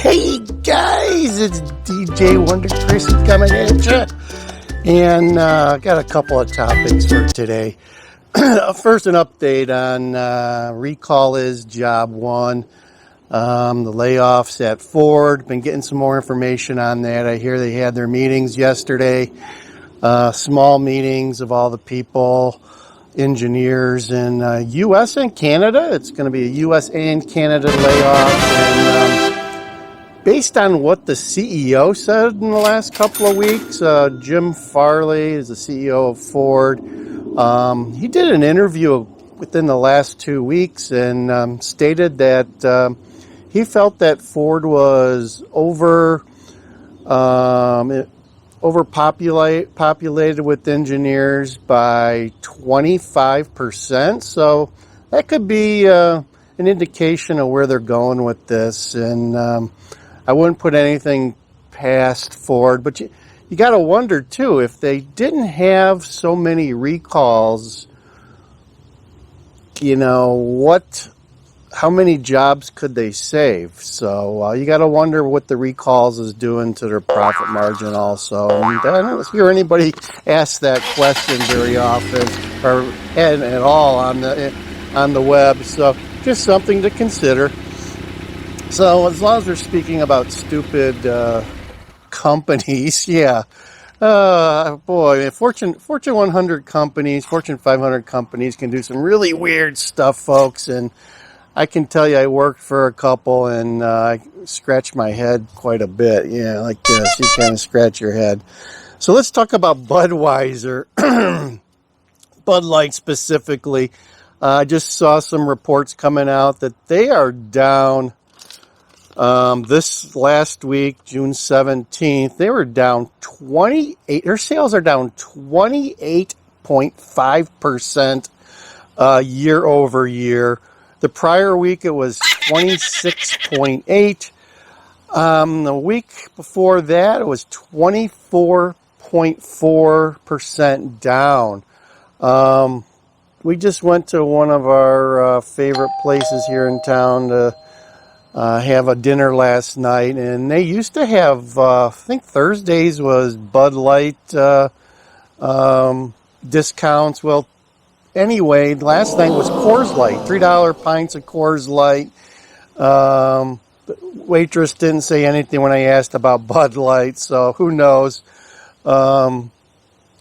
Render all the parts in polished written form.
Hey guys, it's DJ Wonder Chrissy coming at you, and got a couple of topics for today. First, an update on recall is job one, the layoffs at Ford. Been getting some more information on that. I hear they had their meetings yesterday, small meetings of all the people, engineers in U.S. and Canada. It's going to be a U.S. and Canada layoff, and based on what the CEO said in the last couple of weeks, Jim Farley is the CEO of Ford. He did an interview within the last 2 weeks and stated that he felt that Ford was overpopulated with engineers by 25%. So that could be an indication of where they're going with this. And I wouldn't put anything past Ford, but you got to wonder too, if they didn't have so many recalls, how many jobs could they save? So you got to wonder what the recalls is doing to their profit margin also. And I don't hear anybody ask that question very often or at all on the web. So just something to consider. So as long as they're speaking about stupid companies, yeah. Fortune 100 companies, Fortune 500 companies can do some really weird stuff, folks. And I can tell you I worked for a couple and I scratched my head quite a bit. Yeah, like this. You kind of scratch your head. So let's talk about Budweiser. Bud Light specifically. I just saw some reports coming out that they are down. This last week, June 17th, they were down 28, their sales are down 28.5%, year over year. The prior week, it was 26.8. The week before that, it was 24.4% down. We just went to one of our, favorite places here in town to have a dinner last night, and they used to have, I think Thursdays was Bud Light discounts. Well, anyway, last night was Coors Light, $3 pints of Coors Light. The waitress didn't say anything when I asked about Bud Light, so who knows. And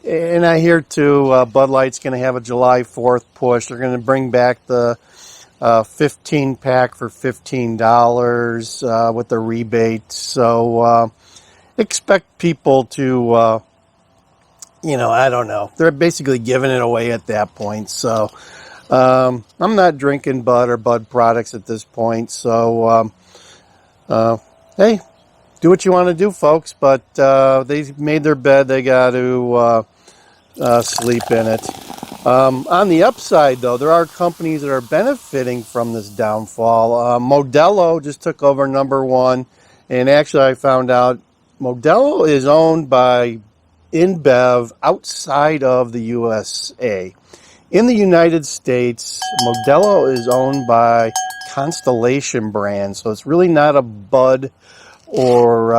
I hear too, Bud Light's going to have a July 4th push. They're going to bring back the 15 pack for $15 with the rebate. So expect people to, I don't know. They're basically giving it away at that point. So I'm not drinking Bud or Bud products at this point. So hey, do what you want to do, folks. But they've made their bed. They got to sleep in it. On the upside, though, there are companies that are benefiting from this downfall. Modelo just took over number one. And actually, I found out Modelo is owned by InBEV outside of the USA. In the United States, Modelo is owned by Constellation brand. So it's really not a Bud or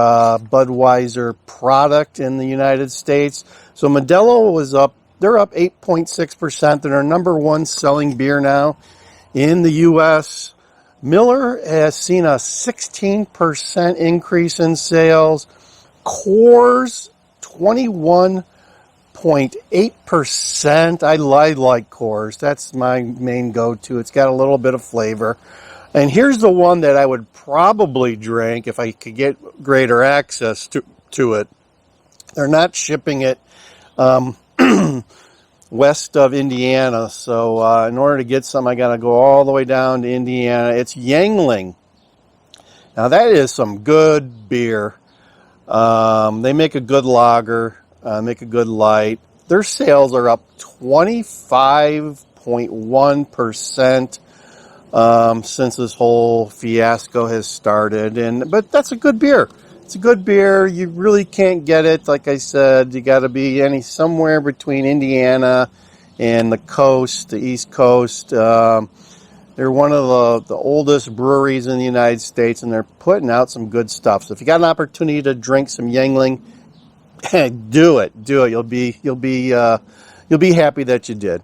Budweiser product in the United States. So Modelo was up. They're up 8.6%. They're our number one selling beer now in the U.S. Miller has seen a 16% increase in sales. Coors, 21.8%. I like Coors. That's my main go-to. It's got a little bit of flavor. And here's the one that I would probably drink if I could get greater access to it. They're not shipping it west of Indiana, so in order to get some, I got to go all the way down to Indiana. It's Yuengling. Now that is some good beer. They make a good lager, make a good light. Their sales are up 25.1% since this whole fiasco has started. But that's a good beer. It's a good beer. You really can't get it. Like I said, you got to be somewhere between Indiana and the coast, the East Coast. They're one of the oldest breweries in the United States, and they're putting out some good stuff. So if you got an opportunity to drink some Yuengling, do it. You'll be happy that you did.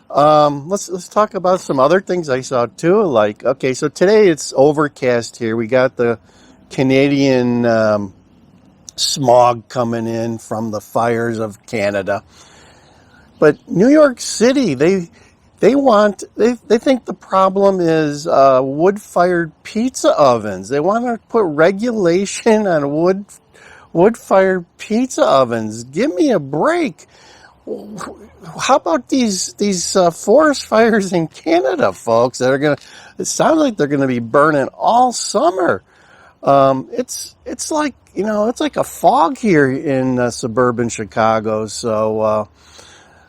Let's talk about some other things I saw too. Like, okay, so today it's overcast here. We got the Canadian smog coming in from the fires of Canada. But New York City, they think the problem is wood-fired pizza ovens. They want to put regulation on wood-fired pizza ovens. Give me a break. How about these forest fires in Canada, folks? It sounds like they're gonna be burning all summer. It's like, it's like a fog here in suburban Chicago. So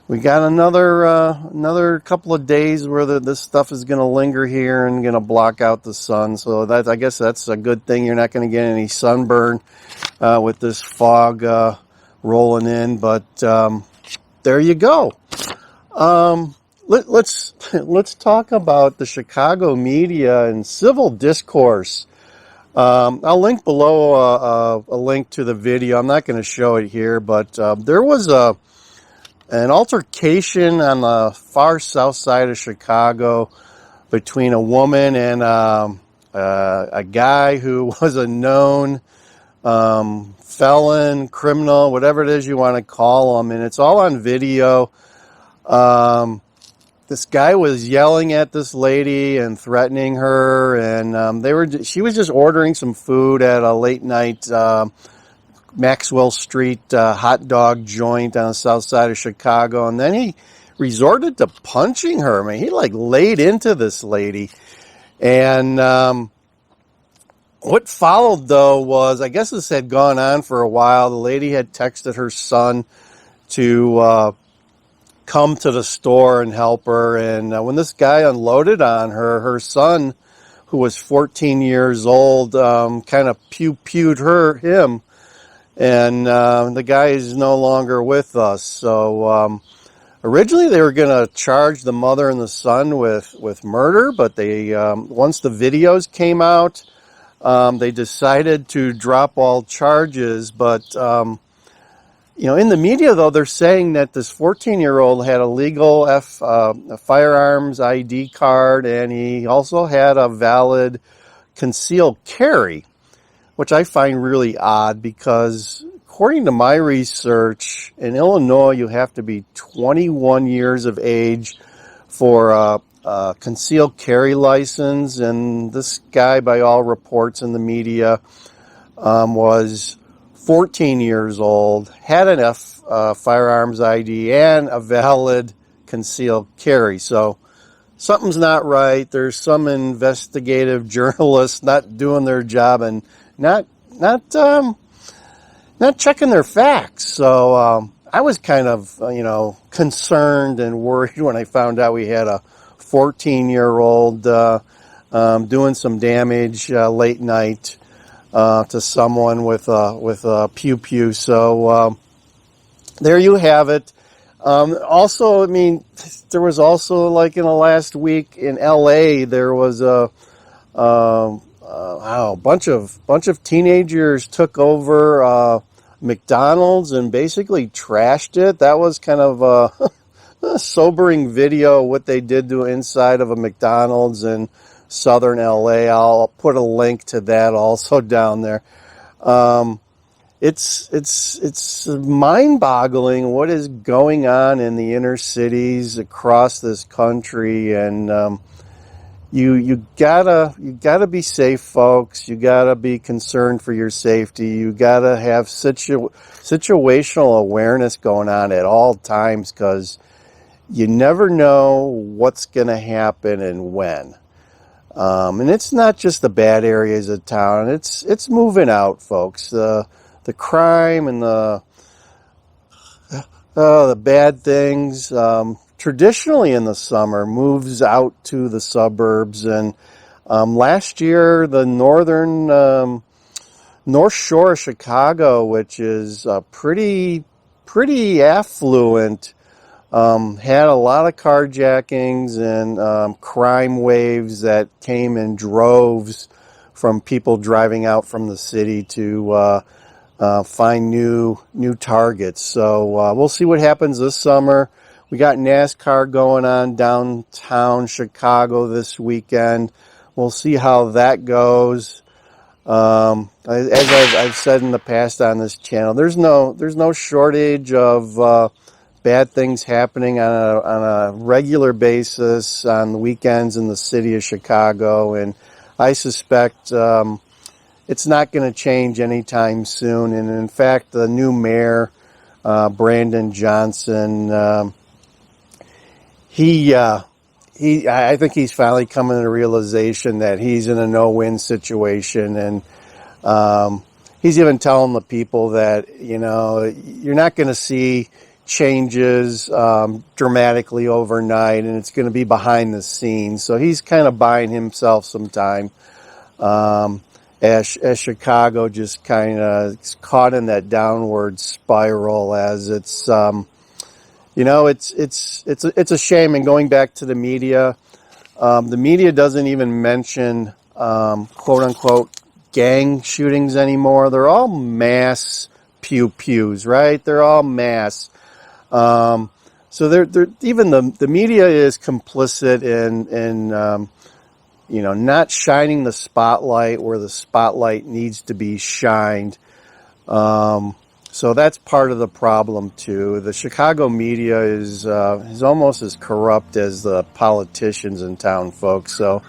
we got another couple of days where this stuff is gonna linger here and gonna block out the sun. So I guess that's a good thing. You're not gonna get any sunburn with this fog rolling in, but there you go. Let's talk about the Chicago media and civil discourse. I'll link below a link to the video. I'm not going to show it here, but there was an altercation on the far south side of Chicago between a woman and a guy who was a known felon, criminal, whatever it is you want to call him, and it's all on video. This guy was yelling at this lady and threatening her, and she was just ordering some food at a late night Maxwell Street hot dog joint on the south side of Chicago, and then he resorted to punching her. I mean, he laid into this lady, and what followed, though, was, I guess this had gone on for a while. The lady had texted her son to come to the store and help her. And when this guy unloaded on her, her son, who was 14 years old, kind of pew-pewed him. And the guy is no longer with us. So originally they were going to charge the mother and the son with murder, but they once the videos came out, they decided to drop all charges. But in the media, though, they're saying that this 14-year-old had a legal a firearms ID card, and he also had a valid concealed carry, which I find really odd because, according to my research, in Illinois, you have to be 21 years of age for a concealed carry license, and this guy, by all reports in the media, was 14 years old, had an firearms ID, and a valid concealed carry. So something's not right. There's some investigative journalists not doing their job and not checking their facts. So I was kind of concerned and worried when I found out we had a 14-year-old doing some damage late night to someone with a pew-pew. So there you have it. Also, I mean, there was also, in the last week in LA, there was a bunch of teenagers took over McDonald's and basically trashed it. That was kind of a sobering video, what they did to inside of a McDonald's in southern LA. I'll put a link to that also down there. It's mind-boggling what is going on in the inner cities across this country, and you gotta be safe, folks. You gotta be concerned for your safety. You gotta have situational awareness going on at all times, because you never know what's gonna happen and when. And it's not just the bad areas of town. It's moving out, folks. The crime and the bad things, traditionally in the summer, moves out to the suburbs. And last year, the North Shore of Chicago, which is pretty affluent, had a lot of carjackings and crime waves that came in droves from people driving out from the city to find new targets. So we'll see what happens this summer. We got NASCAR going on downtown Chicago this weekend. We'll see how that goes. As I've said in the past on this channel, there's no shortage of bad things happening on a regular basis on the weekends in the city of Chicago, and I suspect it's not going to change anytime soon. And in fact, the new mayor, Brandon Johnson, I think he's finally coming to the realization that he's in a no-win situation, and he's even telling the people that, you know, you're not going to see changes dramatically overnight, and it's going to be behind the scenes. So he's kind of buying himself some time as Chicago just kind of caught in that downward spiral, as it's you know, it's a shame. And going back to the media doesn't even mention quote unquote gang shootings anymore. They're all mass pew-pews, right? They're all mass. So they're even the media is complicit in you know, not shining the spotlight where the spotlight needs to be shined. So that's part of the problem too. The Chicago media is almost as corrupt as the politicians in town, folks. So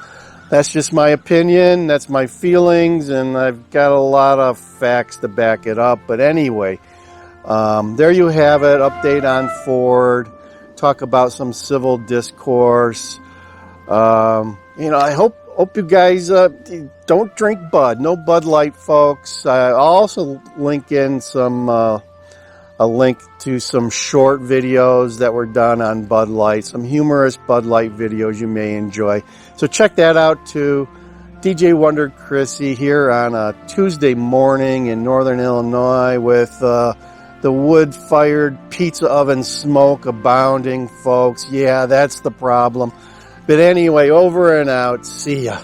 that's just my opinion. That's my feelings, and I've got a lot of facts to back it up. But anyway, there you have it. Update on Ford. Talk about some civil discourse. You know, I hope you guys don't drink Bud. No Bud Light, folks. I'll also link in a link to some short videos that were done on Bud Light, some humorous Bud Light videos you may enjoy. So check that out too. DJ Wonder Chrissy here on a Tuesday morning in Northern Illinois with the wood-fired pizza oven smoke abounding, folks. Yeah, that's the problem. But anyway, over and out. See ya.